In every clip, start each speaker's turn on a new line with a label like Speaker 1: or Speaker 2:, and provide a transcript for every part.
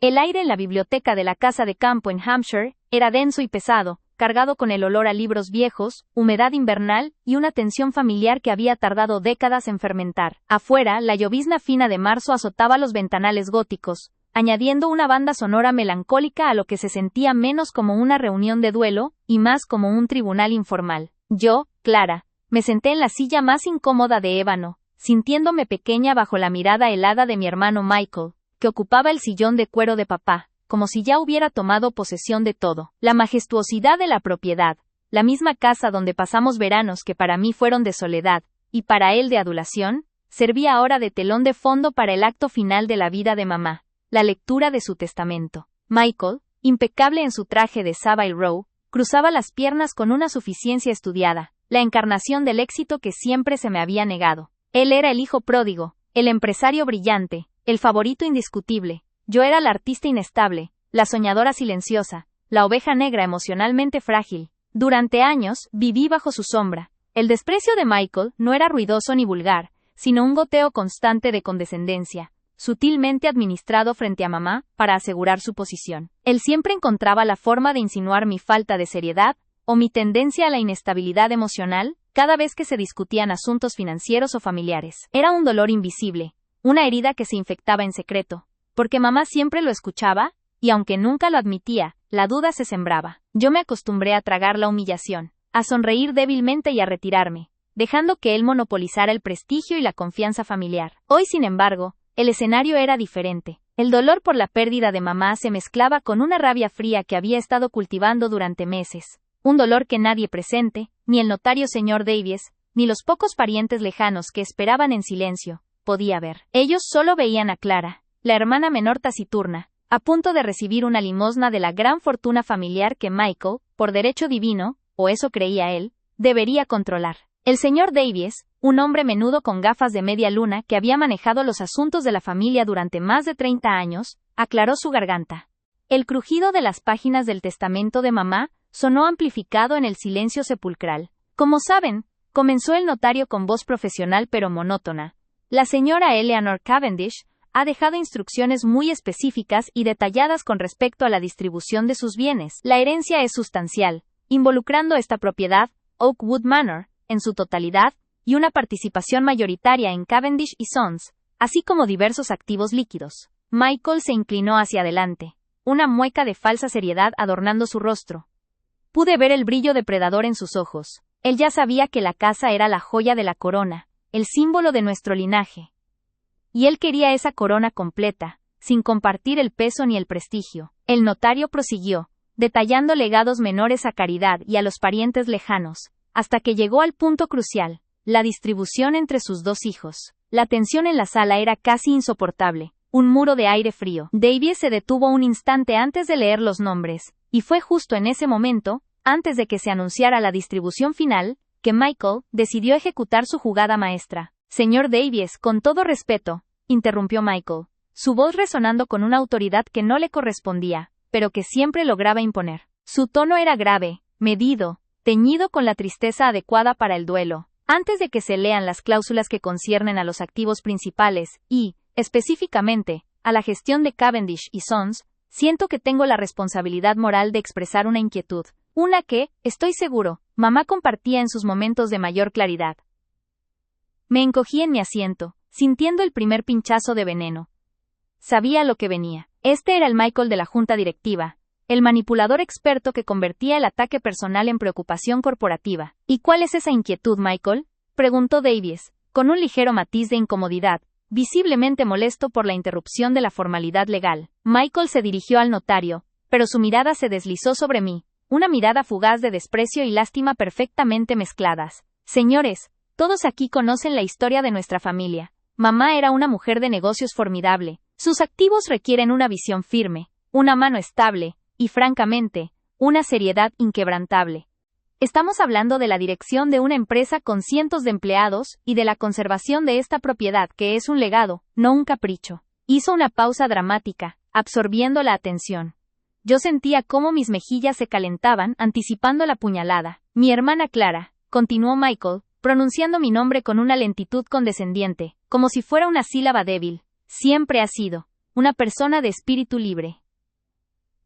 Speaker 1: El aire en la biblioteca de la casa de campo en Hampshire era denso y pesado, cargado con el olor a libros viejos, humedad invernal y una tensión familiar que había tardado décadas en fermentar. Afuera, la llovizna fina de marzo azotaba los ventanales góticos, añadiendo una banda sonora melancólica a lo que se sentía menos como una reunión de duelo y más como un tribunal informal. Yo, Clara, me senté en la silla más incómoda de ébano, sintiéndome pequeña bajo la mirada helada de mi hermano Michael, que ocupaba el sillón de cuero de papá, como si ya hubiera tomado posesión de todo. La majestuosidad de la propiedad, la misma casa donde pasamos veranos que para mí fueron de soledad, y para él de adulación, servía ahora de telón de fondo para el acto final de la vida de mamá, la lectura de su testamento. Michael, impecable en su traje de Savile Row, cruzaba las piernas con una suficiencia estudiada, la encarnación del éxito que siempre se me había negado. Él era el hijo pródigo, el empresario brillante, el favorito indiscutible. Yo era la artista inestable, la soñadora silenciosa, la oveja negra emocionalmente frágil. Durante años, viví bajo su sombra. El desprecio de Michael no era ruidoso ni vulgar, sino un goteo constante de condescendencia, sutilmente administrado frente a mamá, para asegurar su posición. Él siempre encontraba la forma de insinuar mi falta de seriedad, o mi tendencia a la inestabilidad emocional, cada vez que se discutían asuntos financieros o familiares. Era un dolor invisible, una herida que se infectaba en secreto, porque mamá siempre lo escuchaba, y aunque nunca lo admitía, la duda se sembraba. Yo me acostumbré a tragar la humillación, a sonreír débilmente y a retirarme, dejando que él monopolizara el prestigio y la confianza familiar. Hoy, sin embargo, el escenario era diferente. El dolor por la pérdida de mamá se mezclaba con una rabia fría que había estado cultivando durante meses. Un dolor que nadie presente, ni el notario señor Davies, ni los pocos parientes lejanos que esperaban en silencio, podía ver. Ellos solo veían a Clara, la hermana menor taciturna, a punto de recibir una limosna de la gran fortuna familiar que Michael, por derecho divino, o eso creía él, debería controlar. El señor Davies, un hombre menudo con gafas de media luna que había manejado los asuntos de la familia durante más de 30 años, aclaró su garganta. El crujido de las páginas del testamento de mamá sonó amplificado en el silencio sepulcral. Como saben, comenzó el notario con voz profesional pero monótona. La señora Eleanor Cavendish ha dejado instrucciones muy específicas y detalladas con respecto a la distribución de sus bienes. La herencia es sustancial, involucrando esta propiedad, Oakwood Manor, en su totalidad, y una participación mayoritaria en Cavendish y Sons, así como diversos activos líquidos. Michael se inclinó hacia adelante, una mueca de falsa seriedad adornando su rostro. Pude ver el brillo depredador en sus ojos. Él ya sabía que la casa era la joya de la corona, el símbolo de nuestro linaje. Y él quería esa corona completa, sin compartir el peso ni el prestigio. El notario prosiguió, detallando legados menores a caridad y a los parientes lejanos, hasta que llegó al punto crucial, la distribución entre sus dos hijos. La tensión en la sala era casi insoportable, un muro de aire frío. Davies se detuvo un instante antes de leer los nombres, y fue justo en ese momento, antes de que se anunciara la distribución final, que Michael decidió ejecutar su jugada maestra. Señor Davies, con todo respeto, interrumpió Michael, su voz resonando con una autoridad que no le correspondía, pero que siempre lograba imponer. Su tono era grave, medido, teñido con la tristeza adecuada para el duelo. Antes de que se lean las cláusulas que conciernen a los activos principales y, específicamente, a la gestión de Cavendish y Sons, siento que tengo la responsabilidad moral de expresar una inquietud, una que, estoy seguro, mamá compartía en sus momentos de mayor claridad. Me encogí en mi asiento, sintiendo el primer pinchazo de veneno. Sabía lo que venía. Este era el Michael de la junta directiva, el manipulador experto que convertía el ataque personal en preocupación corporativa. ¿Y cuál es esa inquietud, Michael?, preguntó Davies, con un ligero matiz de incomodidad, visiblemente molesto por la interrupción de la formalidad legal. Michael se dirigió al notario, pero su mirada se deslizó sobre mí, una mirada fugaz de desprecio y lástima perfectamente mezcladas. Señores, todos aquí conocen la historia de nuestra familia. Mamá era una mujer de negocios formidable. Sus activos requieren una visión firme, una mano estable, y francamente, una seriedad inquebrantable. Estamos hablando de la dirección de una empresa con cientos de empleados y de la conservación de esta propiedad que es un legado, no un capricho. Hizo una pausa dramática, absorbiendo la atención. Yo sentía cómo mis mejillas se calentaban anticipando la puñalada. Mi hermana Clara, continuó Michael, pronunciando mi nombre con una lentitud condescendiente, como si fuera una sílaba débil, siempre ha sido una persona de espíritu libre.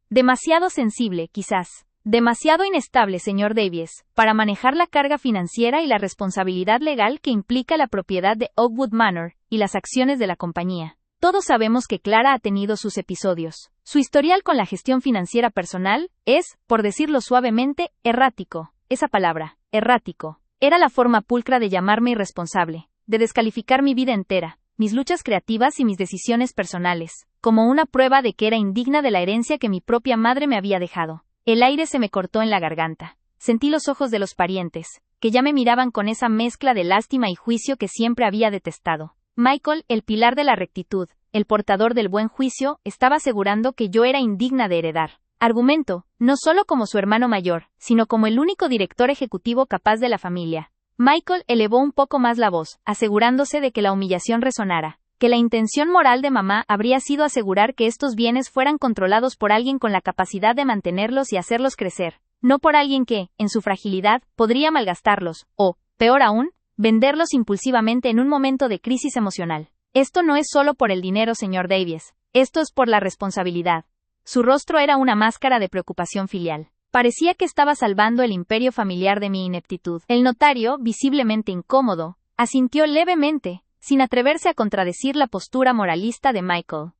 Speaker 1: Demasiado sensible, quizás. Demasiado inestable, señor Davies, para manejar la carga financiera y la responsabilidad legal que implica la propiedad de Oakwood Manor y las acciones de la compañía. Todos sabemos que Clara ha tenido sus episodios. Su historial con la gestión financiera personal es, por decirlo suavemente, errático. Esa palabra, errático, era la forma pulcra de llamarme irresponsable, de descalificar mi vida entera, mis luchas creativas y mis decisiones personales, como una prueba de que era indigna de la herencia que mi propia madre me había dejado. El aire se me cortó en la garganta. Sentí los ojos de los parientes, que ya me miraban con esa mezcla de lástima y juicio que siempre había detestado. Michael, el pilar de la rectitud, el portador del buen juicio, estaba asegurando que yo era indigna de heredar. Argumento, no solo como su hermano mayor, sino como el único director ejecutivo capaz de la familia. Michael elevó un poco más la voz, asegurándose de que la humillación resonara, que la intención moral de mamá habría sido asegurar que estos bienes fueran controlados por alguien con la capacidad de mantenerlos y hacerlos crecer, no por alguien que, en su fragilidad, podría malgastarlos, o, peor aún, venderlos impulsivamente en un momento de crisis emocional. Esto no es solo por el dinero, señor Davies, esto es por la responsabilidad. Su rostro era una máscara de preocupación filial. Parecía que estaba salvando el imperio familiar de mi ineptitud. El notario, visiblemente incómodo, asintió levemente, sin atreverse a contradecir la postura moralista de Michael.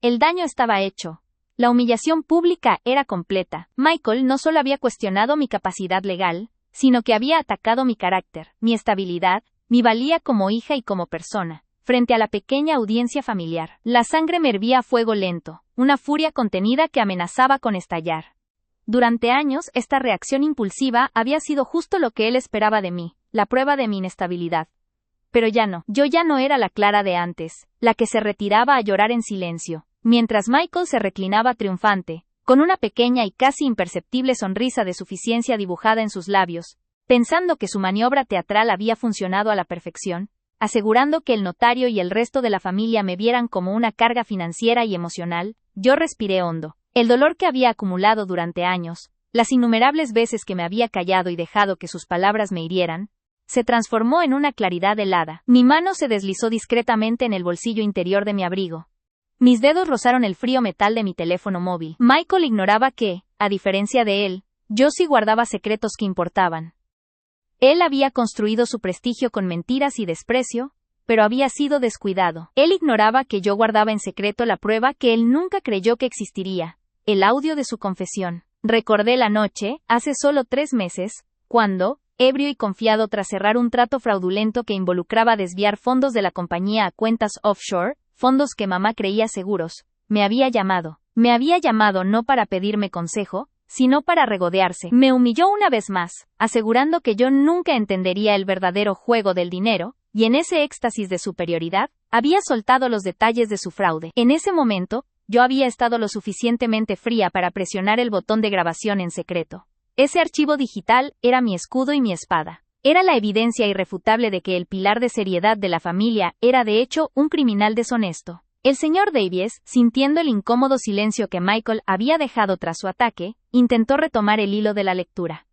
Speaker 1: El daño estaba hecho. La humillación pública era completa. Michael no solo había cuestionado mi capacidad legal, sino que había atacado mi carácter, mi estabilidad, mi valía como hija y como persona, frente a la pequeña audiencia familiar. La sangre me hervía a fuego lento, una furia contenida que amenazaba con estallar. Durante años, esta reacción impulsiva había sido justo lo que él esperaba de mí, la prueba de mi inestabilidad. Pero ya no. Yo ya no era la Clara de antes, la que se retiraba a llorar en silencio, mientras Michael se reclinaba triunfante, con una pequeña y casi imperceptible sonrisa de suficiencia dibujada en sus labios, pensando que su maniobra teatral había funcionado a la perfección, asegurando que el notario y el resto de la familia me vieran como una carga financiera y emocional. Yo respiré hondo. El dolor que había acumulado durante años, las innumerables veces que me había callado y dejado que sus palabras me hirieran, se transformó en una claridad helada. Mi mano se deslizó discretamente en el bolsillo interior de mi abrigo. Mis dedos rozaron el frío metal de mi teléfono móvil. Michael ignoraba que, a diferencia de él, yo sí guardaba secretos que importaban. Él había construido su prestigio con mentiras y desprecio, pero había sido descuidado. Él ignoraba que yo guardaba en secreto la prueba que él nunca creyó que existiría, el audio de su confesión. Recordé la noche, hace solo 3 meses, cuando, ebrio y confiado tras cerrar un trato fraudulento que involucraba desviar fondos de la compañía a cuentas offshore, fondos que mamá creía seguros, me había llamado. Me había llamado no para pedirme consejo, sino para regodearse. Me humilló una vez más, asegurando que yo nunca entendería el verdadero juego del dinero, y en ese éxtasis de superioridad, había soltado los detalles de su fraude. En ese momento, yo había estado lo suficientemente fría para presionar el botón de grabación en secreto. Ese archivo digital era mi escudo y mi espada. Era la evidencia irrefutable de que el pilar de seriedad de la familia era de hecho un criminal deshonesto. El señor Davies, sintiendo el incómodo silencio que Michael había dejado tras su ataque, intentó retomar el hilo de la lectura.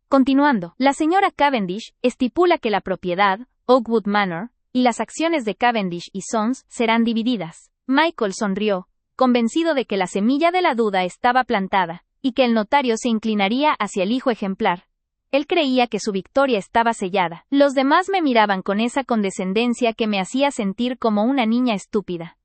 Speaker 1: Continuando, la señora Cavendish estipula que la propiedad, Oakwood Manor, y las acciones de Cavendish y Sons serán divididas. Michael sonrió, convencido de que la semilla de la duda estaba plantada, y que el notario se inclinaría hacia el hijo ejemplar. Él creía que su victoria estaba sellada. Los demás me miraban con esa condescendencia que me hacía sentir como una niña estúpida.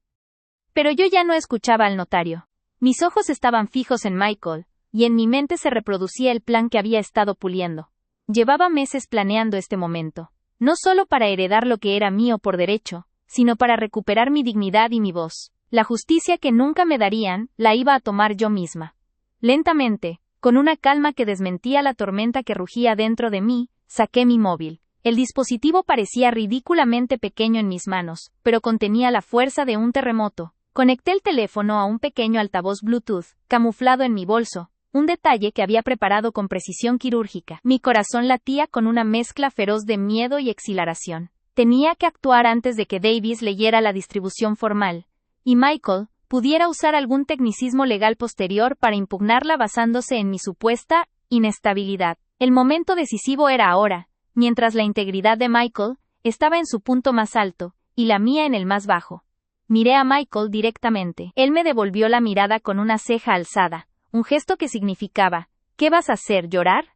Speaker 1: Pero yo ya no escuchaba al notario. Mis ojos estaban fijos en Michael, y en mi mente se reproducía el plan que había estado puliendo. Llevaba meses planeando este momento, no solo para heredar lo que era mío por derecho, sino para recuperar mi dignidad y mi voz. La justicia que nunca me darían, la iba a tomar yo misma. Lentamente, con una calma que desmentía la tormenta que rugía dentro de mí, saqué mi móvil. El dispositivo parecía ridículamente pequeño en mis manos, pero contenía la fuerza de un terremoto. Conecté el teléfono a un pequeño altavoz Bluetooth, camuflado en mi bolso, un detalle que había preparado con precisión quirúrgica. Mi corazón latía con una mezcla feroz de miedo y exhilaración. Tenía que actuar antes de que Davies leyera la distribución formal, y Michael pudiera usar algún tecnicismo legal posterior para impugnarla basándose en mi supuesta inestabilidad. El momento decisivo era ahora, mientras la integridad de Michael estaba en su punto más alto, y la mía en el más bajo. Miré a Michael directamente. Él me devolvió la mirada con una ceja alzada, un gesto que significaba, ¿qué vas a hacer, llorar?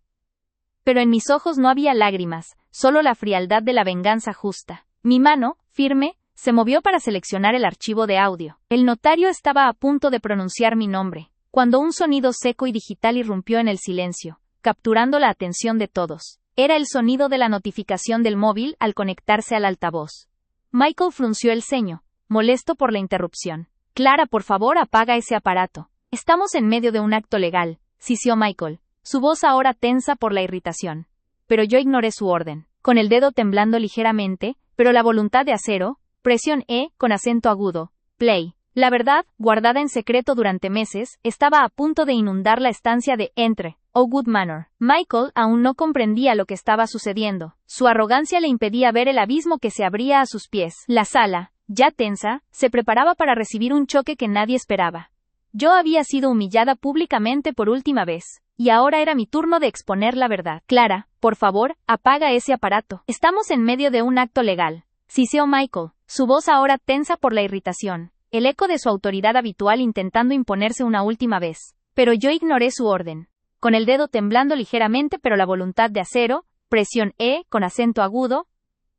Speaker 1: Pero en mis ojos no había lágrimas, solo la frialdad de la venganza justa. Mi mano, firme, se movió para seleccionar el archivo de audio. El notario estaba a punto de pronunciar mi nombre, cuando un sonido seco y digital irrumpió en el silencio, capturando la atención de todos. Era el sonido de la notificación del móvil al conectarse al altavoz. Michael frunció el ceño, molesto por la interrupción. Clara, por favor, apaga ese aparato. Estamos en medio de un acto legal, sisió Michael, su voz ahora tensa por la irritación. Pero yo ignoré su orden. Con el dedo temblando ligeramente, pero la voluntad de acero, presión E, con acento agudo, play. La verdad, guardada en secreto durante meses, estaba a punto de inundar la estancia de Entre, Oakwood Manor. Michael aún no comprendía lo que estaba sucediendo. Su arrogancia le impedía ver el abismo que se abría a sus pies. La sala, ya tensa, se preparaba para recibir un choque que nadie esperaba. Yo había sido humillada públicamente por última vez, y ahora era mi turno de exponer la verdad. Clara, por favor, apaga ese aparato. Estamos en medio de un acto legal, siseó Michael, su voz ahora tensa por la irritación, el eco de su autoridad habitual intentando imponerse una última vez. Pero yo ignoré su orden. Con el dedo temblando ligeramente pero la voluntad de acero, presión E, con acento agudo,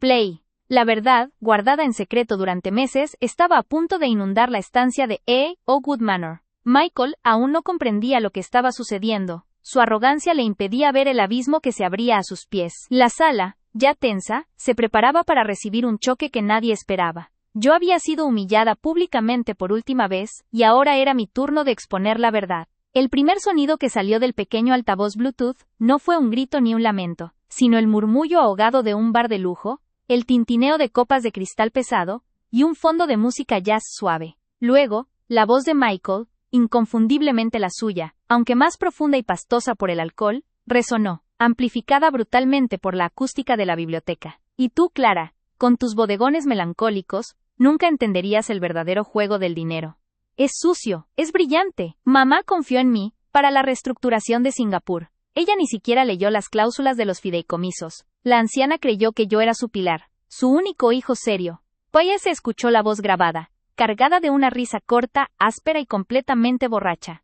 Speaker 1: play. La verdad, guardada en secreto durante meses, estaba a punto de inundar la estancia de Oakwood Manor. Michael aún no comprendía lo que estaba sucediendo. Su arrogancia le impedía ver el abismo que se abría a sus pies. La sala, ya tensa, se preparaba para recibir un choque que nadie esperaba. Yo había sido humillada públicamente por última vez, y ahora era mi turno de exponer la verdad. El primer sonido que salió del pequeño altavoz Bluetooth no fue un grito ni un lamento, sino el murmullo ahogado de un bar de lujo, el tintineo de copas de cristal pesado, y un fondo de música jazz suave. Luego, la voz de Michael, inconfundiblemente la suya, aunque más profunda y pastosa por el alcohol, resonó, amplificada brutalmente por la acústica de la biblioteca. Y tú, Clara, con tus bodegones melancólicos, nunca entenderías el verdadero juego del dinero. Es sucio, es brillante. Mamá confió en mí, para la reestructuración de Singapur. Ella ni siquiera leyó las cláusulas de los fideicomisos. La anciana creyó que yo era su pilar, su único hijo serio. Pues se escuchó la voz grabada, cargada de una risa corta, áspera y completamente borracha.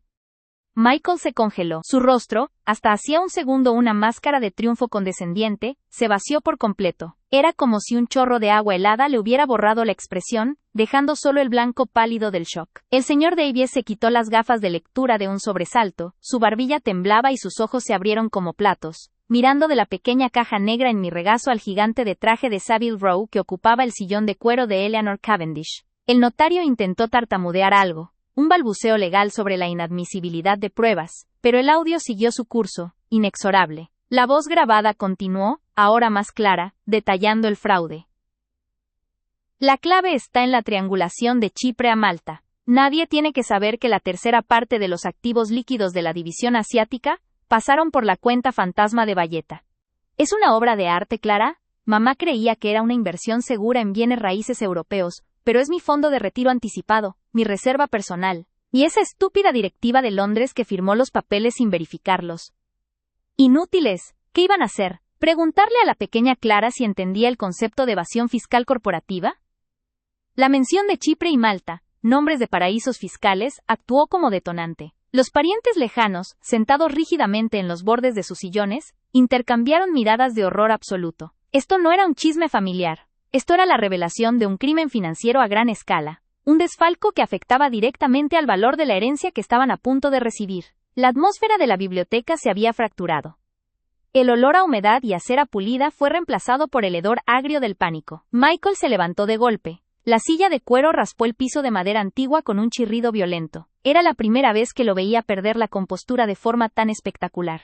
Speaker 1: Michael se congeló. Su rostro, hasta hacía un segundo una máscara de triunfo condescendiente, se vació por completo. Era como si un chorro de agua helada le hubiera borrado la expresión, dejando solo el blanco pálido del shock. El señor Davies se quitó las gafas de lectura de un sobresalto, su barbilla temblaba y sus ojos se abrieron como platos, mirando de la pequeña caja negra en mi regazo al gigante de traje de Savile Row que ocupaba el sillón de cuero de Eleanor Cavendish. El notario intentó tartamudear algo, un balbuceo legal sobre la inadmisibilidad de pruebas, pero el audio siguió su curso, inexorable. La voz grabada continuó, ahora más clara, detallando el fraude. La clave está en la triangulación de Chipre a Malta. Nadie tiene que saber que la tercera parte de los activos líquidos de la división asiática pasaron por la cuenta fantasma de Valletta. ¿Es una obra de arte, Clara? Mamá creía que era una inversión segura en bienes raíces europeos, pero es mi fondo de retiro anticipado, mi reserva personal, y esa estúpida directiva de Londres que firmó los papeles sin verificarlos. Inútiles. ¿Qué iban a hacer? ¿Preguntarle a la pequeña Clara si entendía el concepto de evasión fiscal corporativa? La mención de Chipre y Malta, nombres de paraísos fiscales, actuó como detonante. Los parientes lejanos, sentados rígidamente en los bordes de sus sillones, intercambiaron miradas de horror absoluto. Esto no era un chisme familiar. Esto era la revelación de un crimen financiero a gran escala, un desfalco que afectaba directamente al valor de la herencia que estaban a punto de recibir. La atmósfera de la biblioteca se había fracturado. El olor a humedad y a cera pulida fue reemplazado por el hedor agrio del pánico. Michael se levantó de golpe. La silla de cuero raspó el piso de madera antigua con un chirrido violento. Era la primera vez que lo veía perder la compostura de forma tan espectacular.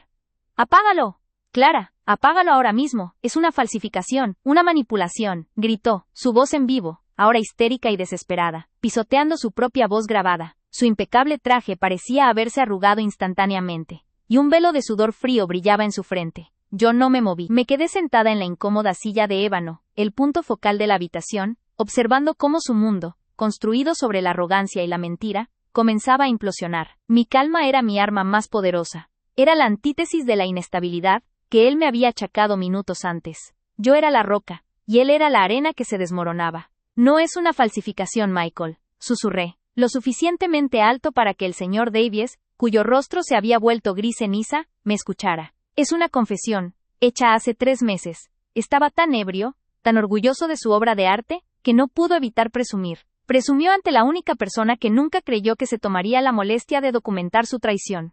Speaker 1: ¡Apágalo! Clara, apágalo ahora mismo. Es una falsificación, una manipulación, gritó, su voz en vivo, ahora histérica y desesperada, pisoteando su propia voz grabada. Su impecable traje parecía haberse arrugado instantáneamente, y un velo de sudor frío brillaba en su frente. Yo no me moví. Me quedé sentada en la incómoda silla de ébano, el punto focal de la habitación, observando cómo su mundo, construido sobre la arrogancia y la mentira, comenzaba a implosionar. Mi calma era mi arma más poderosa. Era la antítesis de la inestabilidad que él me había achacado minutos antes. Yo era la roca, y él era la arena que se desmoronaba. No es una falsificación, Michael, susurré, lo suficientemente alto para que el señor Davies, cuyo rostro se había vuelto gris ceniza, me escuchara. Es una confesión, hecha hace 3 meses. Estaba tan ebrio, tan orgulloso de su obra de arte, que no pudo evitar presumir. Presumió ante la única persona que nunca creyó que se tomaría la molestia de documentar su traición.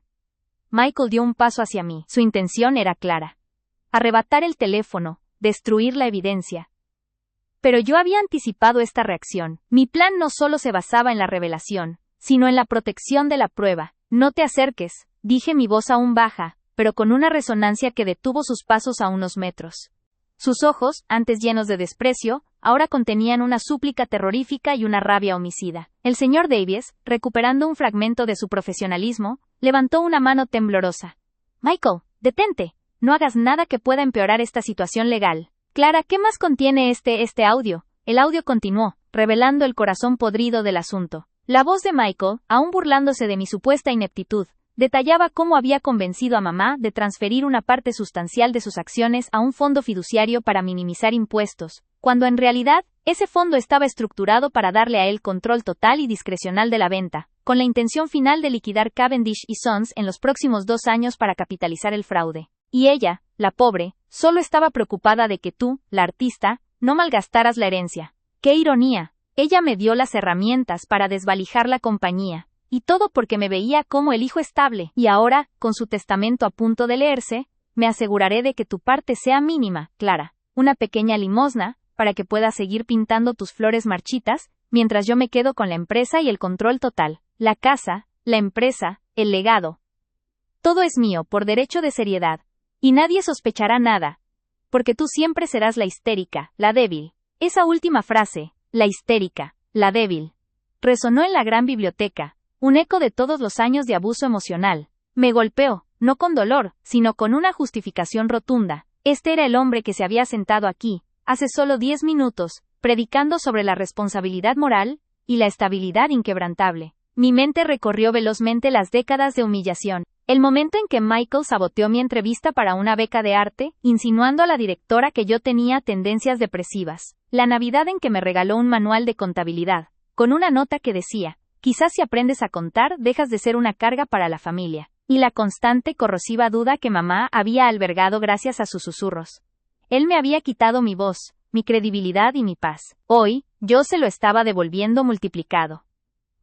Speaker 1: Michael dio un paso hacia mí. Su intención era clara. Arrebatar el teléfono, destruir la evidencia. Pero yo había anticipado esta reacción. Mi plan no solo se basaba en la revelación, sino en la protección de la prueba. No te acerques, dije, mi voz aún baja, pero con una resonancia que detuvo sus pasos a unos metros. Sus ojos, antes llenos de desprecio, ahora contenían una súplica terrorífica y una rabia homicida. El señor Davies, recuperando un fragmento de su profesionalismo, levantó una mano temblorosa. Michael, detente. No hagas nada que pueda empeorar esta situación legal. Clara, ¿qué más contiene este audio? El audio continuó, revelando el corazón podrido del asunto. La voz de Michael, aún burlándose de mi supuesta ineptitud, detallaba cómo había convencido a mamá de transferir una parte sustancial de sus acciones a un fondo fiduciario para minimizar impuestos, cuando en realidad, ese fondo estaba estructurado para darle a él control total y discrecional de la venta, con la intención final de liquidar Cavendish y Sons en los próximos 2 años para capitalizar el fraude. Y ella, la pobre, solo estaba preocupada de que tú, la artista, no malgastaras la herencia. ¡Qué ironía! Ella me dio las herramientas para desvalijar la compañía. Y todo porque me veía como el hijo estable. Y ahora, con su testamento a punto de leerse, me aseguraré de que tu parte sea mínima, Clara. Una pequeña limosna, para que puedas seguir pintando tus flores marchitas, mientras yo me quedo con la empresa y el control total. La casa, la empresa, el legado. Todo es mío, por derecho de seriedad. Y nadie sospechará nada. Porque tú siempre serás la histérica, la débil. Esa última frase, la histérica, la débil, resonó en la gran biblioteca. Un eco de todos los años de abuso emocional. Me golpeó, no con dolor, sino con una justificación rotunda. Este era el hombre que se había sentado aquí, hace solo 10 minutos, predicando sobre la responsabilidad moral y la estabilidad inquebrantable. Mi mente recorrió velozmente las décadas de humillación. El momento en que Michael saboteó mi entrevista para una beca de arte, insinuando a la directora que yo tenía tendencias depresivas. La Navidad en que me regaló un manual de contabilidad, con una nota que decía: quizás si aprendes a contar, dejas de ser una carga para la familia. Y la constante, corrosiva duda que mamá había albergado gracias a sus susurros. Él me había quitado mi voz, mi credibilidad y mi paz. Hoy, yo se lo estaba devolviendo multiplicado.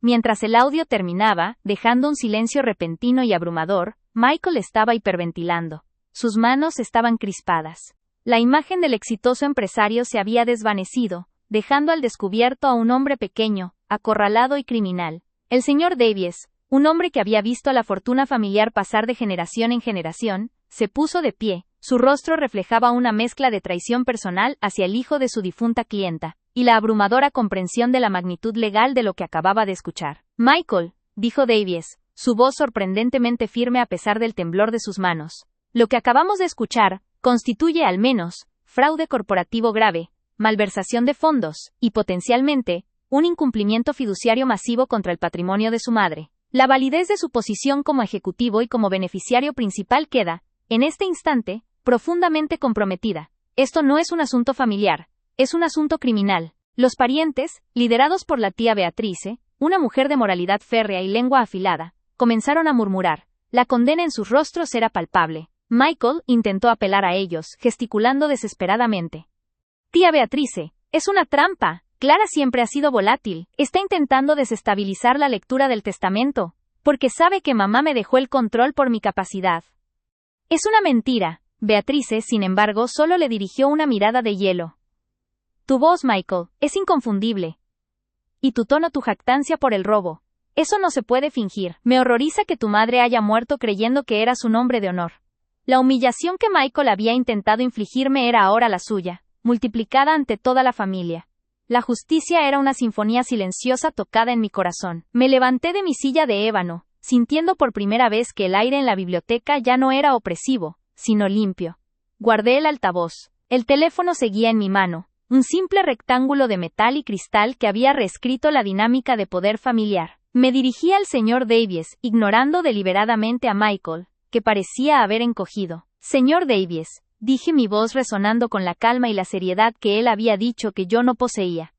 Speaker 1: Mientras el audio terminaba, dejando un silencio repentino y abrumador, Michael estaba hiperventilando. Sus manos estaban crispadas. La imagen del exitoso empresario se había desvanecido, dejando al descubierto a un hombre pequeño, acorralado y criminal. El señor Davies, un hombre que había visto la fortuna familiar pasar de generación en generación, se puso de pie. Su rostro reflejaba una mezcla de traición personal hacia el hijo de su difunta clienta, y la abrumadora comprensión de la magnitud legal de lo que acababa de escuchar. Michael, dijo Davies, su voz sorprendentemente firme a pesar del temblor de sus manos. Lo que acabamos de escuchar constituye al menos fraude corporativo grave, malversación de fondos, y potencialmente, un incumplimiento fiduciario masivo contra el patrimonio de su madre. La validez de su posición como ejecutivo y como beneficiario principal queda, en este instante, profundamente comprometida. Esto no es un asunto familiar, es un asunto criminal. Los parientes, liderados por la tía Beatrice, una mujer de moralidad férrea y lengua afilada, comenzaron a murmurar. La condena en sus rostros era palpable. Michael intentó apelar a ellos, gesticulando desesperadamente. Tía Beatrice, es una trampa. Clara siempre ha sido volátil. Está intentando desestabilizar la lectura del testamento, porque sabe que mamá me dejó el control por mi capacidad. Es una mentira. Beatrice, sin embargo, solo le dirigió una mirada de hielo. Tu voz, Michael, es inconfundible. Y tu tono, tu jactancia por el robo. Eso no se puede fingir. Me horroriza que tu madre haya muerto creyendo que eras un hombre de honor. La humillación que Michael había intentado infligirme era ahora la suya, multiplicada ante toda la familia. La justicia era una sinfonía silenciosa tocada en mi corazón. Me levanté de mi silla de ébano, sintiendo por primera vez que el aire en la biblioteca ya no era opresivo, sino limpio. Guardé el altavoz. El teléfono seguía en mi mano, un simple rectángulo de metal y cristal que había reescrito la dinámica de poder familiar. Me dirigí al señor Davies, ignorando deliberadamente a Michael, que parecía haber encogido. Señor Davies, dije, mi voz resonando con la calma y la seriedad que él había dicho que yo no poseía.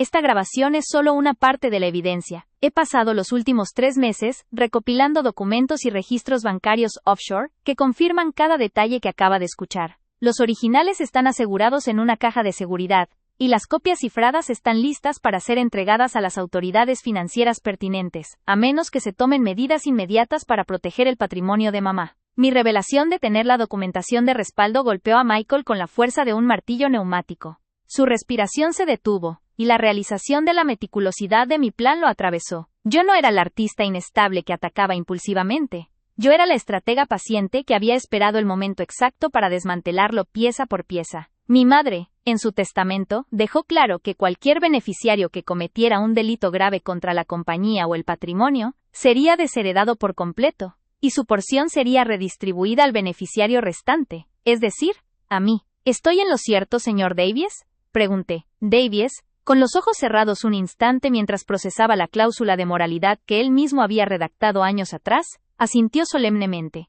Speaker 1: Esta grabación es solo una parte de la evidencia. He pasado los últimos 3 meses recopilando documentos y registros bancarios offshore que confirman cada detalle que acaba de escuchar. Los originales están asegurados en una caja de seguridad, y las copias cifradas están listas para ser entregadas a las autoridades financieras pertinentes, a menos que se tomen medidas inmediatas para proteger el patrimonio de mamá. Mi revelación de tener la documentación de respaldo golpeó a Michael con la fuerza de un martillo neumático. Su respiración se detuvo, y la realización de la meticulosidad de mi plan lo atravesó. Yo no era el artista inestable que atacaba impulsivamente. Yo era la estratega paciente que había esperado el momento exacto para desmantelarlo pieza por pieza. Mi madre, en su testamento, dejó claro que cualquier beneficiario que cometiera un delito grave contra la compañía o el patrimonio, sería desheredado por completo, y su porción sería redistribuida al beneficiario restante, es decir, a mí. ¿Estoy en lo cierto, señor Davies?, pregunté. Davies, con los ojos cerrados un instante mientras procesaba la cláusula de moralidad que él mismo había redactado años atrás, asintió solemnemente.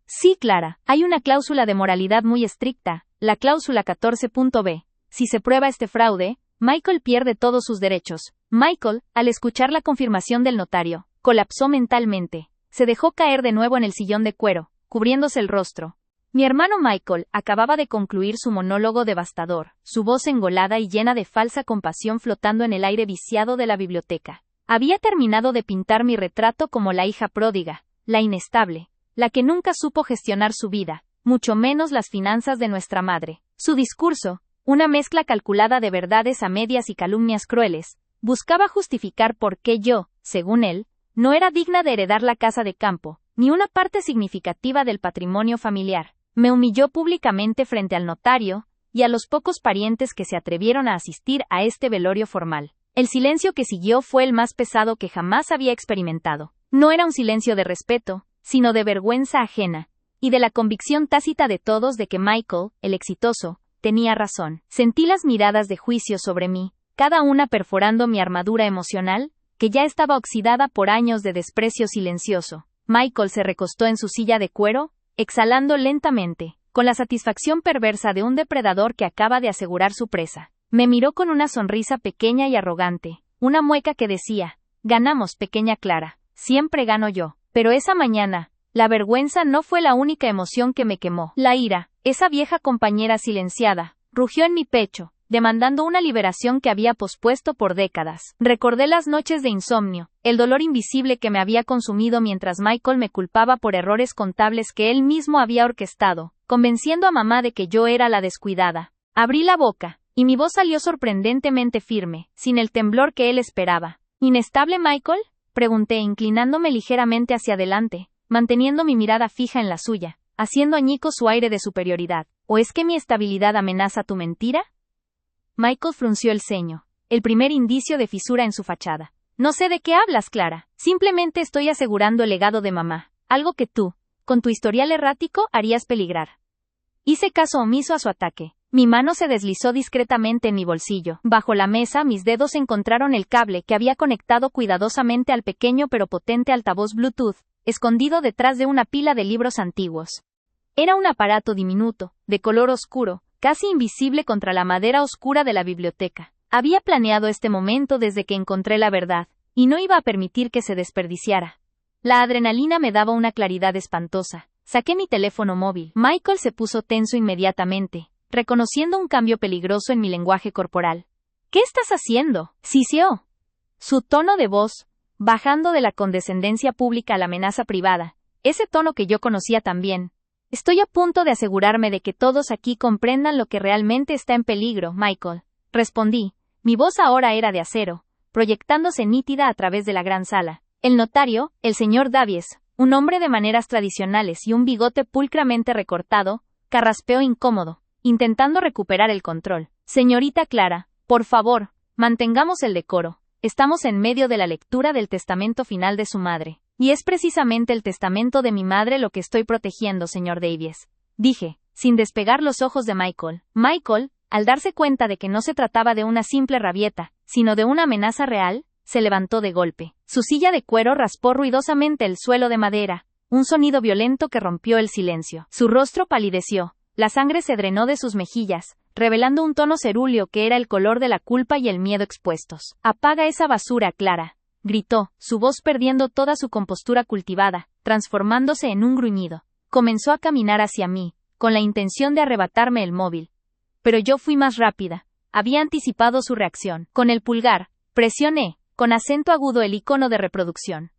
Speaker 1: Sí, Clara, hay una cláusula de moralidad muy estricta, la cláusula 14.b. Si se prueba este fraude, Michael pierde todos sus derechos. Michael, al escuchar la confirmación del notario, colapsó mentalmente. Se dejó caer de nuevo en el sillón de cuero, cubriéndose el rostro. Mi hermano Michael acababa de concluir su monólogo devastador, su voz engolada y llena de falsa compasión flotando en el aire viciado de la biblioteca. Había terminado de pintar mi retrato como la hija pródiga, la inestable, la que nunca supo gestionar su vida, mucho menos las finanzas de nuestra madre. Su discurso, una mezcla calculada de verdades a medias y calumnias crueles, buscaba justificar por qué yo, según él, no era digna de heredar la casa de campo, ni una parte significativa del patrimonio familiar. Me humilló públicamente frente al notario, y a los pocos parientes que se atrevieron a asistir a este velorio formal. El silencio que siguió fue el más pesado que jamás había experimentado. No era un silencio de respeto, sino de vergüenza ajena, y de la convicción tácita de todos de que Michael, el exitoso, tenía razón. Sentí las miradas de juicio sobre mí, cada una perforando mi armadura emocional, que ya estaba oxidada por años de desprecio silencioso. Michael se recostó en su silla de cuero, exhalando lentamente, con la satisfacción perversa de un depredador que acaba de asegurar su presa. Me miró con una sonrisa pequeña y arrogante, una mueca que decía, ganamos, pequeña Clara, siempre gano yo. Pero esa mañana, la vergüenza no fue la única emoción que me quemó. La ira, esa vieja compañera silenciada, rugió en mi pecho, demandando una liberación que había pospuesto por décadas. Recordé las noches de insomnio, el dolor invisible que me había consumido mientras Michael me culpaba por errores contables que él mismo había orquestado, convenciendo a mamá de que yo era la descuidada. Abrí la boca, y mi voz salió sorprendentemente firme, sin el temblor que él esperaba. ¿Inestable, Michael?, pregunté, inclinándome ligeramente hacia adelante, manteniendo mi mirada fija en la suya, haciendo añicos su aire de superioridad. ¿O es que mi estabilidad amenaza tu mentira? Michael frunció el ceño, el primer indicio de fisura en su fachada. No sé de qué hablas, Clara. Simplemente estoy asegurando el legado de mamá, algo que tú, con tu historial errático, harías peligrar. Hice caso omiso a su ataque. Mi mano se deslizó discretamente en mi bolsillo. Bajo la mesa, mis dedos encontraron el cable que había conectado cuidadosamente al pequeño pero potente altavoz Bluetooth, escondido detrás de una pila de libros antiguos. Era un aparato diminuto, de color oscuro, casi invisible contra la madera oscura de la biblioteca. Había planeado este momento desde que encontré la verdad, y no iba a permitir que se desperdiciara. La adrenalina me daba una claridad espantosa. Saqué mi teléfono móvil. Michael se puso tenso inmediatamente, reconociendo un cambio peligroso en mi lenguaje corporal. ¿Qué estás haciendo?, siseó. Su tono de voz, bajando de la condescendencia pública a la amenaza privada, ese tono que yo conocía tan bien. Estoy a punto de asegurarme de que todos aquí comprendan lo que realmente está en peligro, Michael, respondí. Mi voz ahora era de acero, proyectándose nítida a través de la gran sala. El notario, el señor Davies, un hombre de maneras tradicionales y un bigote pulcramente recortado, carraspeó incómodo, intentando recuperar el control. Señorita Clara, por favor, mantengamos el decoro. Estamos en medio de la lectura del testamento final de su madre. Y es precisamente el testamento de mi madre lo que estoy protegiendo, señor Davies, dije, sin despegar los ojos de Michael. Michael, al darse cuenta de que no se trataba de una simple rabieta, sino de una amenaza real, se levantó de golpe. Su silla de cuero raspó ruidosamente el suelo de madera, un sonido violento que rompió el silencio. Su rostro palideció, la sangre se drenó de sus mejillas, revelando un tono cerúleo que era el color de la culpa y el miedo expuestos. «Apaga esa basura, Clara», gritó, su voz perdiendo toda su compostura cultivada, transformándose en un gruñido. Comenzó a caminar hacia mí, con la intención de arrebatarme el móvil. Pero yo fui más rápida. Había anticipado su reacción. Con el pulgar, presioné, con acento agudo, el icono de reproducción.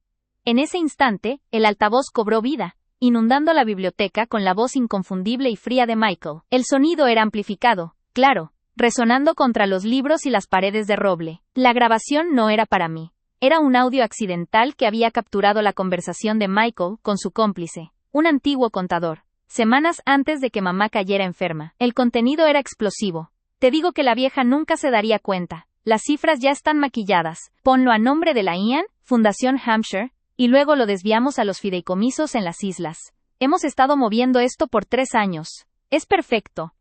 Speaker 1: En ese instante, el altavoz cobró vida, inundando la biblioteca con la voz inconfundible y fría de Michael. El sonido era amplificado, claro, resonando contra los libros y las paredes de roble. La grabación no era para mí. Era un audio accidental que había capturado la conversación de Michael con su cómplice, un antiguo contador, semanas antes de que mamá cayera enferma. El contenido era explosivo. Te digo que la vieja nunca se daría cuenta. Las cifras ya están maquilladas. Ponlo a nombre de la Ian, Fundación Hampshire, y luego lo desviamos a los fideicomisos en las islas. Hemos estado moviendo esto por 3 años. Es perfecto.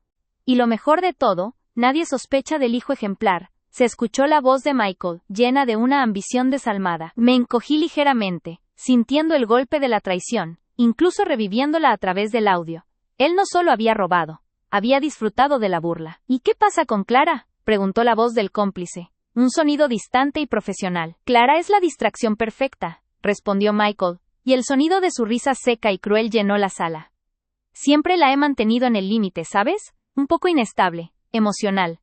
Speaker 1: Y lo mejor de todo, nadie sospecha del hijo ejemplar. Se escuchó la voz de Michael, llena de una ambición desalmada. Me encogí ligeramente, sintiendo el golpe de la traición, incluso reviviéndola a través del audio. Él no solo había robado, había disfrutado de la burla. ¿Y qué pasa con Clara?, preguntó la voz del cómplice. Un sonido distante y profesional. Clara es la distracción perfecta, respondió Michael, y el sonido de su risa seca y cruel llenó la sala. Siempre la he mantenido en el límite, ¿sabes? Un poco inestable, emocional.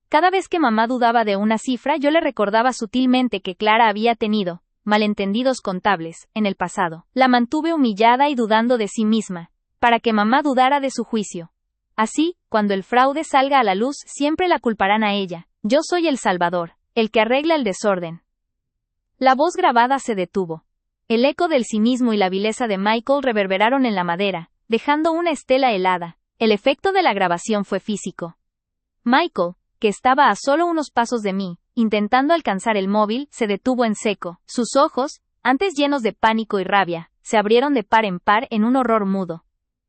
Speaker 1: Cada vez que mamá dudaba de una cifra, yo le recordaba sutilmente que Clara había tenido malentendidos contables en el pasado. La mantuve humillada y dudando de sí misma, para que mamá dudara de su juicio. Así, cuando el fraude salga a la luz, siempre la culparán a ella. Yo soy el salvador, el que arregla el desorden. La voz grabada se detuvo. El eco del cinismo y la vileza de Michael reverberaron en la madera, dejando una estela helada. El efecto de la grabación fue físico. Michael, que estaba a solo unos pasos de mí, intentando alcanzar el móvil, se detuvo en seco. Sus ojos, antes llenos de pánico y rabia, se abrieron de par en par en un horror mudo.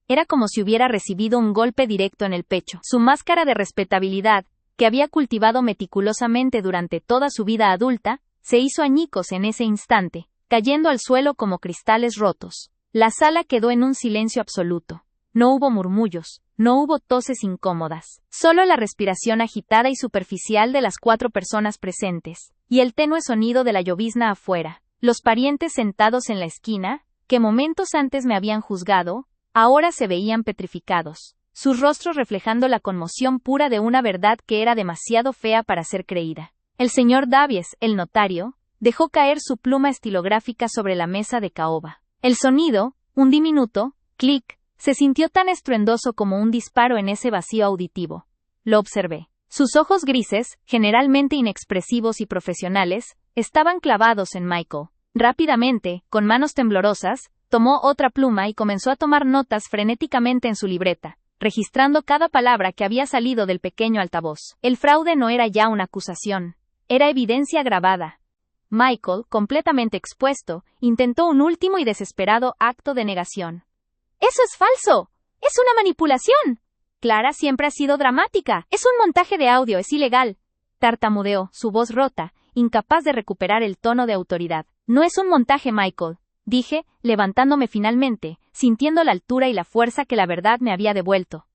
Speaker 1: Era como si hubiera recibido un golpe directo en el pecho. Su máscara de respetabilidad, que había cultivado meticulosamente durante toda su vida adulta, se hizo añicos en ese instante, cayendo al suelo como cristales rotos. La sala quedó en un silencio absoluto. No hubo murmullos, no hubo toses incómodas, solo la respiración agitada y superficial de las 4 personas presentes, y el tenue sonido de la llovizna afuera. Los parientes sentados en la esquina, que momentos antes me habían juzgado, ahora se veían petrificados, sus rostros reflejando la conmoción pura de una verdad que era demasiado fea para ser creída. El señor Davies, el notario, dejó caer su pluma estilográfica sobre la mesa de caoba. El sonido, un diminuto clic, se sintió tan estruendoso como un disparo en ese vacío auditivo. Lo observé. Sus ojos grises, generalmente inexpresivos y profesionales, estaban clavados en Michael. Rápidamente, con manos temblorosas, tomó otra pluma y comenzó a tomar notas frenéticamente en su libreta, registrando cada palabra que había salido del pequeño altavoz. El fraude no era ya una acusación. Era evidencia grabada. Michael, completamente expuesto, intentó un último y desesperado acto de negación. ¡Eso es falso! ¡Es una manipulación! Clara siempre ha sido dramática. Es un montaje de audio, es ilegal. Tartamudeó, su voz rota, incapaz de recuperar el tono de autoridad. No es un montaje, Michael, dije, levantándome finalmente, sintiendo la altura y la fuerza que la verdad me había devuelto.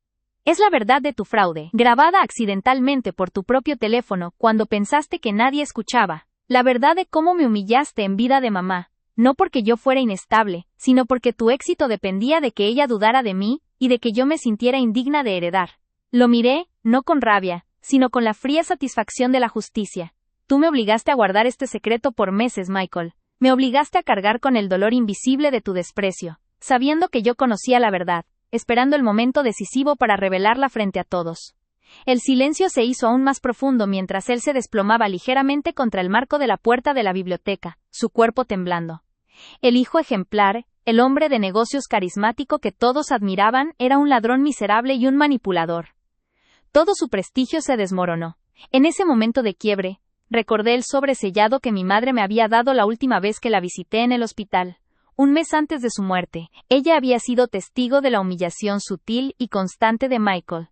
Speaker 1: Es la verdad de tu fraude, grabada accidentalmente por tu propio teléfono cuando pensaste que nadie escuchaba. La verdad de cómo me humillaste en vida de mamá, no porque yo fuera inestable, sino porque tu éxito dependía de que ella dudara de mí, y de que yo me sintiera indigna de heredar. Lo miré, no con rabia, sino con la fría satisfacción de la justicia. Tú me obligaste a guardar este secreto por meses, Michael. Me obligaste a cargar con el dolor invisible de tu desprecio, sabiendo que yo conocía la verdad, esperando el momento decisivo para revelarla frente a todos. El silencio se hizo aún más profundo mientras él se desplomaba ligeramente contra el marco de la puerta de la biblioteca, su cuerpo temblando. El hijo ejemplar, el hombre de negocios carismático que todos admiraban, era un ladrón miserable y un manipulador. Todo su prestigio se desmoronó. En ese momento de quiebre, recordé el sobre sellado que mi madre me había dado la última vez que la visité en el hospital. Un mes antes de su muerte, ella había sido testigo de la humillación sutil y constante de Michael.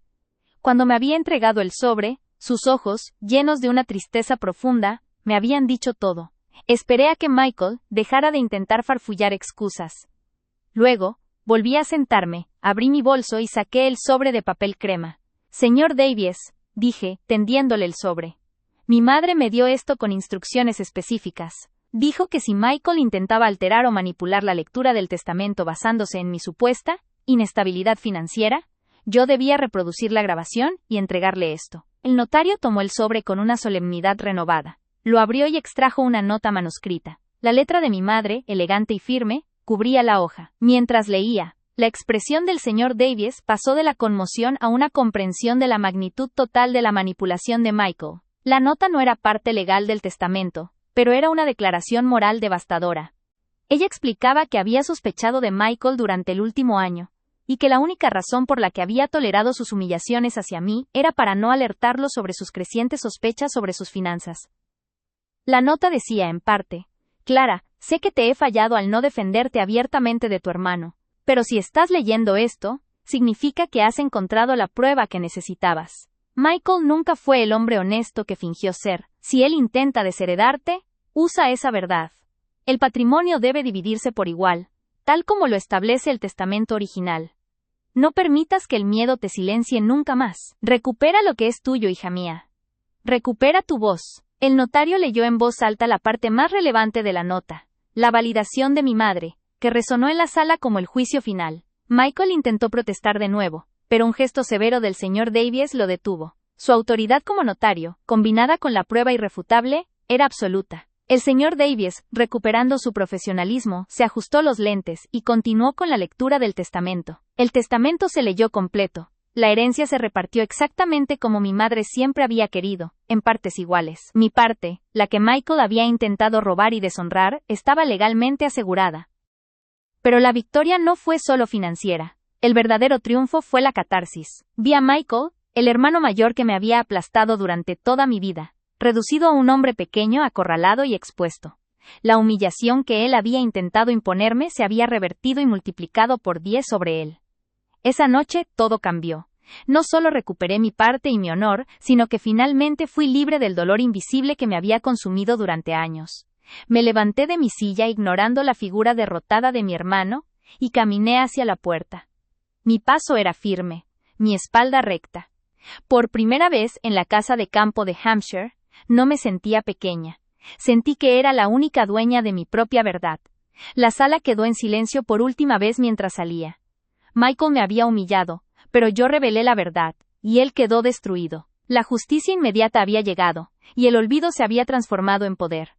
Speaker 1: Cuando me había entregado el sobre, sus ojos, llenos de una tristeza profunda, me habían dicho todo. Esperé a que Michael dejara de intentar farfullar excusas. Luego, volví a sentarme, abrí mi bolso y saqué el sobre de papel crema. Señor Davies, dije, tendiéndole el sobre. Mi madre me dio esto con instrucciones específicas. Dijo que si Michael intentaba alterar o manipular la lectura del testamento basándose en mi supuesta inestabilidad financiera, yo debía reproducir la grabación y entregarle esto. El notario tomó el sobre con una solemnidad renovada. Lo abrió y extrajo una nota manuscrita. La letra de mi madre, elegante y firme, cubría la hoja. Mientras leía, la expresión del señor Davies pasó de la conmoción a una comprensión de la magnitud total de la manipulación de Michael. La nota no era parte legal del testamento, pero era una declaración moral devastadora. Ella explicaba que había sospechado de Michael durante el último año, y que la única razón por la que había tolerado sus humillaciones hacia mí era para no alertarlo sobre sus crecientes sospechas sobre sus finanzas. La nota decía en parte: Clara, sé que te he fallado al no defenderte abiertamente de tu hermano, pero si estás leyendo esto, significa que has encontrado la prueba que necesitabas. Michael nunca fue el hombre honesto que fingió ser. Si él intenta desheredarte, usa esa verdad. El patrimonio debe dividirse por igual, tal como lo establece el testamento original. No permitas que el miedo te silencie nunca más. Recupera lo que es tuyo, hija mía. Recupera tu voz. El notario leyó en voz alta la parte más relevante de la nota, la validación de mi madre, que resonó en la sala como el juicio final. Michael intentó protestar de nuevo, pero un gesto severo del señor Davies lo detuvo. Su autoridad como notario, combinada con la prueba irrefutable, era absoluta. El señor Davies, recuperando su profesionalismo, se ajustó los lentes y continuó con la lectura del testamento. El testamento se leyó completo. La herencia se repartió exactamente como mi madre siempre había querido, en partes iguales. Mi parte, la que Michael había intentado robar y deshonrar, estaba legalmente asegurada. Pero la victoria no fue solo financiera. El verdadero triunfo fue la catarsis. Vi a Michael, el hermano mayor que me había aplastado durante toda mi vida, reducido a un hombre pequeño, acorralado y expuesto. La humillación que él había intentado imponerme se había revertido y multiplicado por 10 sobre él. Esa noche todo cambió. No solo recuperé mi parte y mi honor, sino que finalmente fui libre del dolor invisible que me había consumido durante años. Me levanté de mi silla ignorando la figura derrotada de mi hermano, y caminé hacia la puerta. Mi paso era firme, mi espalda recta. Por primera vez en la casa de campo de Hampshire, no me sentía pequeña. Sentí que era la única dueña de mi propia verdad. La sala quedó en silencio por última vez mientras salía. Michael me había humillado, pero yo revelé la verdad, y él quedó destruido. La justicia inmediata había llegado, y el olvido se había transformado en poder.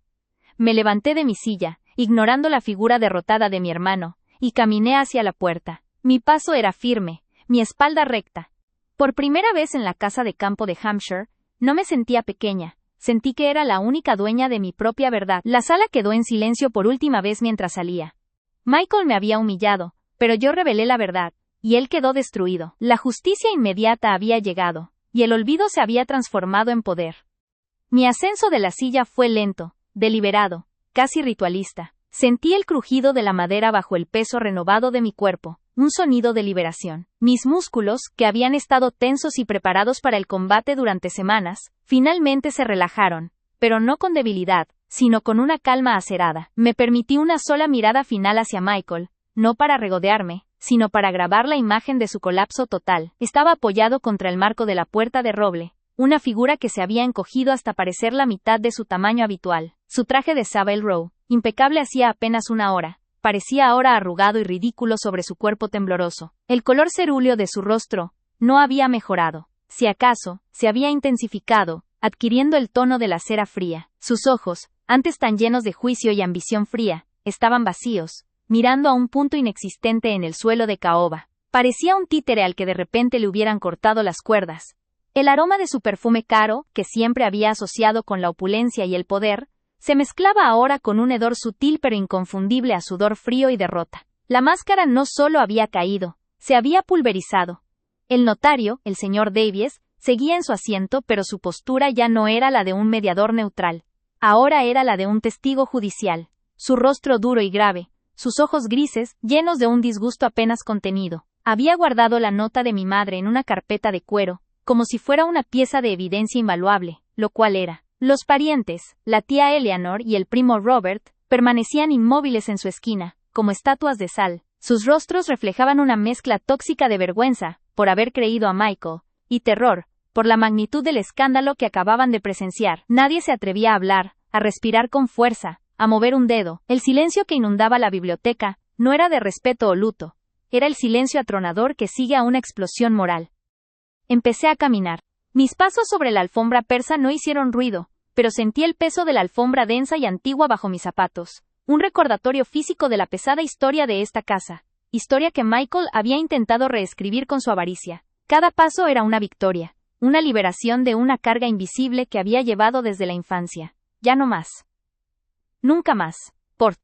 Speaker 1: Me levanté de mi silla, ignorando la figura derrotada de mi hermano, y caminé hacia la puerta. Mi paso era firme, mi espalda recta. Por primera vez en la casa de campo de Hampshire, no me sentía pequeña. Sentí que era la única dueña de mi propia verdad. La sala quedó en silencio por última vez mientras salía. Michael me había humillado, pero yo revelé la verdad, y él quedó destruido. La justicia inmediata había llegado, y el olvido se había transformado en poder. Mi ascenso de la silla fue lento, deliberado, casi ritualista. Sentí el crujido de la madera bajo el peso renovado de mi cuerpo, un sonido de liberación. Mis músculos, que habían estado tensos y preparados para el combate durante semanas, finalmente se relajaron, pero no con debilidad, sino con una calma acerada. Me permití una sola mirada final hacia Michael, no para regodearme, sino para grabar la imagen de su colapso total. Estaba apoyado contra el marco de la puerta de roble, una figura que se había encogido hasta parecer la mitad de su tamaño habitual. Su traje de Savile Row, impecable hacía apenas una hora, parecía ahora arrugado y ridículo sobre su cuerpo tembloroso. El color cerúleo de su rostro no había mejorado. Si acaso, se había intensificado, adquiriendo el tono de la cera fría. Sus ojos, antes tan llenos de juicio y ambición fría, estaban vacíos, mirando a un punto inexistente en el suelo de caoba. Parecía un títere al que de repente le hubieran cortado las cuerdas. El aroma de su perfume caro, que siempre había asociado con la opulencia y el poder, se mezclaba ahora con un hedor sutil pero inconfundible a sudor frío y derrota. La máscara no solo había caído, se había pulverizado. El notario, el señor Davies, seguía en su asiento, pero su postura ya no era la de un mediador neutral. Ahora era la de un testigo judicial. Su rostro duro y grave, sus ojos grises, llenos de un disgusto apenas contenido. Había guardado la nota de mi madre en una carpeta de cuero, como si fuera una pieza de evidencia invaluable, lo cual era. Los parientes, la tía Eleanor y el primo Robert, permanecían inmóviles en su esquina, como estatuas de sal. Sus rostros reflejaban una mezcla tóxica de vergüenza, por haber creído a Michael, y terror, por la magnitud del escándalo que acababan de presenciar. Nadie se atrevía a hablar, a respirar con fuerza, a mover un dedo. El silencio que inundaba la biblioteca no era de respeto o luto, era el silencio atronador que sigue a una explosión moral. Empecé a caminar. Mis pasos sobre la alfombra persa no hicieron ruido, pero sentí el peso de la alfombra densa y antigua bajo mis zapatos, un recordatorio físico de la pesada historia de esta casa, historia que Michael había intentado reescribir con su avaricia. Cada paso era una victoria, una liberación de una carga invisible que había llevado desde la infancia. Ya no más. Nunca más.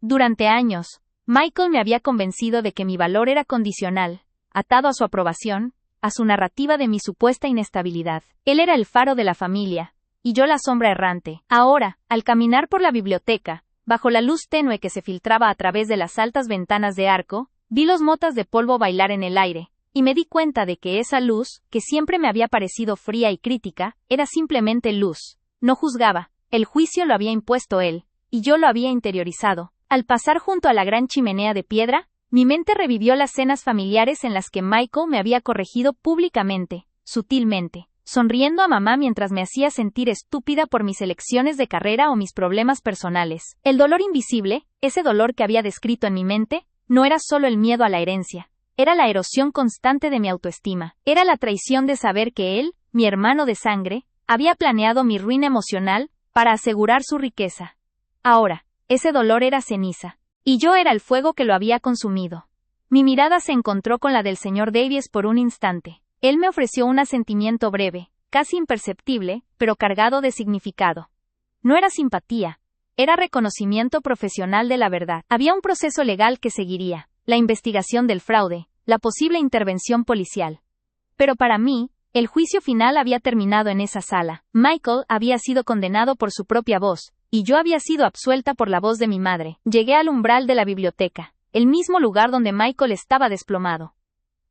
Speaker 1: Durante años, Michael me había convencido de que mi valor era condicional, atado a su aprobación, a su narrativa de mi supuesta inestabilidad. Él era el faro de la familia, y yo la sombra errante. Ahora, al caminar por la biblioteca, bajo la luz tenue que se filtraba a través de las altas ventanas de arco, vi los motas de polvo bailar en el aire, y me di cuenta de que esa luz, que siempre me había parecido fría y crítica, era simplemente luz. No juzgaba, el juicio lo había impuesto él, y yo lo había interiorizado. Al pasar junto a la gran chimenea de piedra, mi mente revivió las cenas familiares en las que Michael me había corregido públicamente, sutilmente, sonriendo a mamá mientras me hacía sentir estúpida por mis elecciones de carrera o mis problemas personales. El dolor invisible, ese dolor que había descrito en mi mente, no era solo el miedo a la herencia, era la erosión constante de mi autoestima, era la traición de saber que él, mi hermano de sangre, había planeado mi ruina emocional para asegurar su riqueza. Ahora, ese dolor era ceniza, y yo era el fuego que lo había consumido. Mi mirada se encontró con la del señor Davies por un instante. Él me ofreció un asentimiento breve, casi imperceptible, pero cargado de significado. No era simpatía, era reconocimiento profesional de la verdad. Había un proceso legal que seguiría, la investigación del fraude, la posible intervención policial. Pero para mí, el juicio final había terminado en esa sala. Michael había sido condenado por su propia voz, y yo había sido absuelta por la voz de mi madre. Llegué al umbral de la biblioteca, el mismo lugar donde Michael estaba desplomado.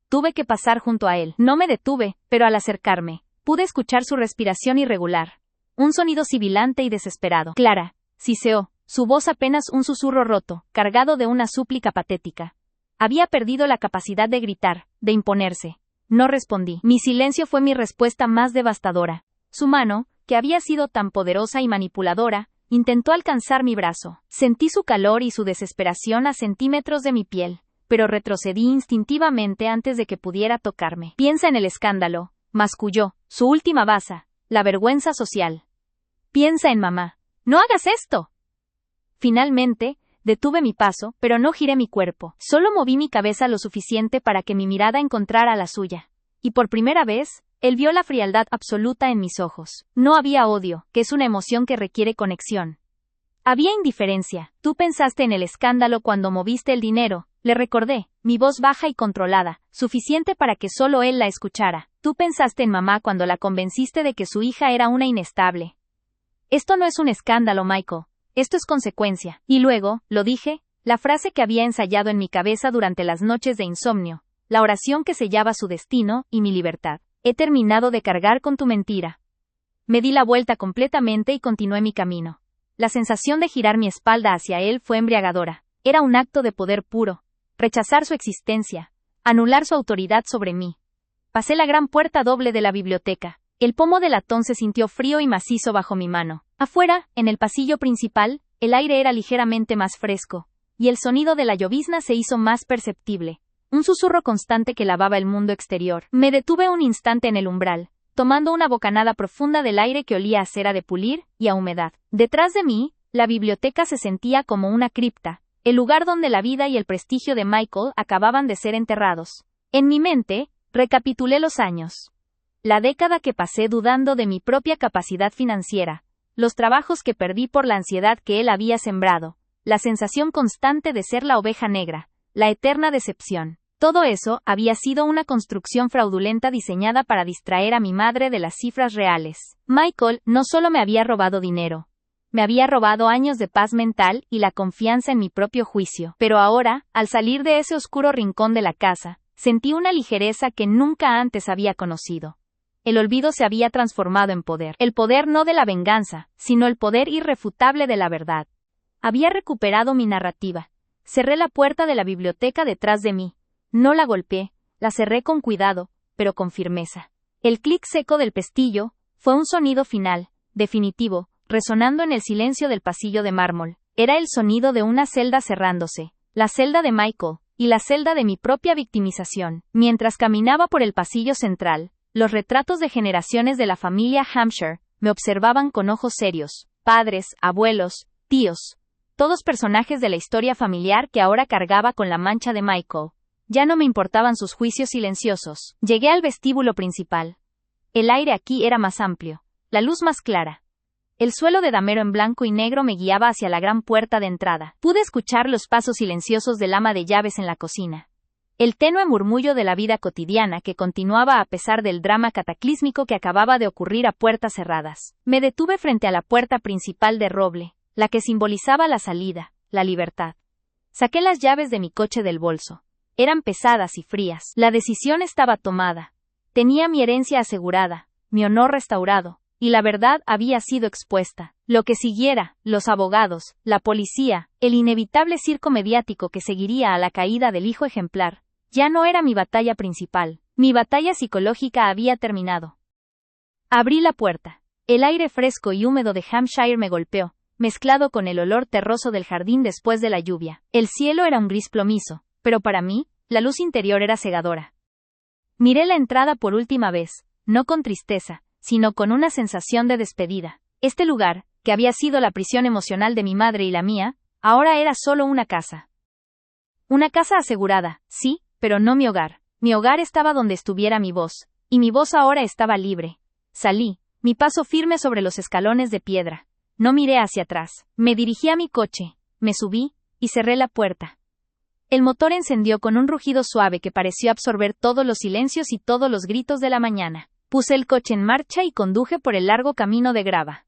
Speaker 1: Tuve que pasar junto a él. No me detuve, pero al acercarme, pude escuchar su respiración irregular. Un sonido sibilante y desesperado. Clara, siseó, su voz apenas un susurro roto, cargado de una súplica patética. Había perdido la capacidad de gritar, de imponerse. No respondí. Mi silencio fue mi respuesta más devastadora. Su mano, que había sido tan poderosa y manipuladora, intentó alcanzar mi brazo. Sentí su calor y su desesperación a centímetros de mi piel, pero retrocedí instintivamente antes de que pudiera tocarme. Piensa en el escándalo, masculló, su última baza, la vergüenza social. Piensa en mamá. ¡No hagas esto! Finalmente, detuve mi paso, pero no giré mi cuerpo. Solo moví mi cabeza lo suficiente para que mi mirada encontrara la suya. Y por primera vez, él vio la frialdad absoluta en mis ojos. No había odio, que es una emoción que requiere conexión. Había indiferencia. Tú pensaste en el escándalo cuando moviste el dinero, le recordé, mi voz baja y controlada, suficiente para que solo él la escuchara. Tú pensaste en mamá cuando la convenciste de que su hija era una inestable. Esto no es un escándalo, Michael. Esto es consecuencia. Y luego, lo dije, la frase que había ensayado en mi cabeza durante las noches de insomnio, la oración que sellaba su destino y mi libertad. He terminado de cargar con tu mentira. Me di la vuelta completamente y continué mi camino. La sensación de girar mi espalda hacia él fue embriagadora. Era un acto de poder puro. Rechazar su existencia. Anular su autoridad sobre mí. Pasé la gran puerta doble de la biblioteca. El pomo de latón se sintió frío y macizo bajo mi mano. Afuera, en el pasillo principal, el aire era ligeramente más fresco, y el sonido de la llovizna se hizo más perceptible. Un susurro constante que lavaba el mundo exterior. Me detuve un instante en el umbral, tomando una bocanada profunda del aire que olía a cera de pulir y a humedad. Detrás de mí, la biblioteca se sentía como una cripta, el lugar donde la vida y el prestigio de Michael acababan de ser enterrados. En mi mente, recapitulé los años. La década que pasé dudando de mi propia capacidad financiera, los trabajos que perdí por la ansiedad que él había sembrado, la sensación constante de ser la oveja negra, la eterna decepción. Todo eso había sido una construcción fraudulenta diseñada para distraer a mi madre de las cifras reales. Michael no solo me había robado dinero, me había robado años de paz mental y la confianza en mi propio juicio. Pero ahora, al salir de ese oscuro rincón de la casa, sentí una ligereza que nunca antes había conocido. El olvido se había transformado en poder. El poder no de la venganza, sino el poder irrefutable de la verdad. Había recuperado mi narrativa. Cerré la puerta de la biblioteca detrás de mí. No la golpeé, la cerré con cuidado, pero con firmeza. El clic seco del pestillo fue un sonido final, definitivo, resonando en el silencio del pasillo de mármol. Era el sonido de una celda cerrándose, la celda de Michael, y la celda de mi propia victimización. Mientras caminaba por el pasillo central, los retratos de generaciones de la familia Hampshire me observaban con ojos serios. Padres, abuelos, tíos, todos personajes de la historia familiar que ahora cargaba con la mancha de Michael. Ya no me importaban sus juicios silenciosos. Llegué al vestíbulo principal. El aire aquí era más amplio, la luz más clara. El suelo de damero en blanco y negro me guiaba hacia la gran puerta de entrada. Pude escuchar los pasos silenciosos del ama de llaves en la cocina. El tenue murmullo de la vida cotidiana que continuaba a pesar del drama cataclísmico que acababa de ocurrir a puertas cerradas. Me detuve frente a la puerta principal de roble, la que simbolizaba la salida, la libertad. Saqué las llaves de mi coche del bolso. Eran pesadas y frías. La decisión estaba tomada. Tenía mi herencia asegurada, mi honor restaurado, y la verdad había sido expuesta. Lo que siguiera, los abogados, la policía, el inevitable circo mediático que seguiría a la caída del hijo ejemplar, ya no era mi batalla principal. Mi batalla psicológica había terminado. Abrí la puerta. El aire fresco y húmedo de Hampshire me golpeó, mezclado con el olor terroso del jardín después de la lluvia. El cielo era un gris plomizo, pero para mí, la luz interior era cegadora. Miré la entrada por última vez, no con tristeza, sino con una sensación de despedida. Este lugar, que había sido la prisión emocional de mi madre y la mía, ahora era solo una casa. Una casa asegurada, sí, pero no mi hogar. Mi hogar estaba donde estuviera mi voz, y mi voz ahora estaba libre. Salí, mi paso firme sobre los escalones de piedra. No miré hacia atrás. Me dirigí a mi coche, me subí, y cerré la puerta. El motor encendió con un rugido suave que pareció absorber todos los silencios y todos los gritos de la mañana. Puse el coche en marcha y conduje por el largo camino de grava.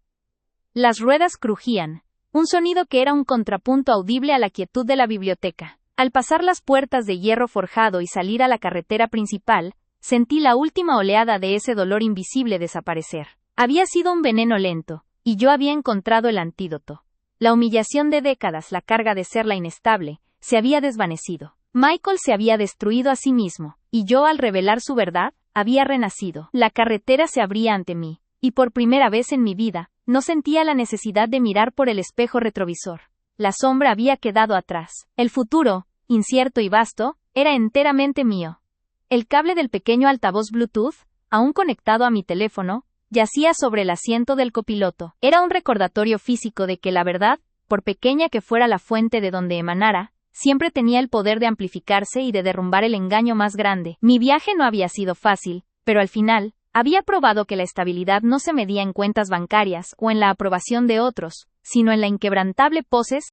Speaker 1: Las ruedas crujían, un sonido que era un contrapunto audible a la quietud de la biblioteca. Al pasar las puertas de hierro forjado y salir a la carretera principal, sentí la última oleada de ese dolor invisible desaparecer. Había sido un veneno lento, y yo había encontrado el antídoto. La humillación de décadas, la carga de ser la inestable, se había desvanecido. Michael se había destruido a sí mismo, y yo, al revelar su verdad, había renacido. La carretera se abría ante mí, y por primera vez en mi vida, no sentía la necesidad de mirar por el espejo retrovisor. La sombra había quedado atrás. El futuro, incierto y vasto, era enteramente mío. El cable del pequeño altavoz Bluetooth, aún conectado a mi teléfono, yacía sobre el asiento del copiloto. Era un recordatorio físico de que la verdad, por pequeña que fuera la fuente de donde emanara, siempre tenía el poder de amplificarse y de derrumbar el engaño más grande. Mi viaje no había sido fácil, pero al final, había probado que la estabilidad no se medía en cuentas bancarias o en la aprobación de otros, sino en la inquebrantable poses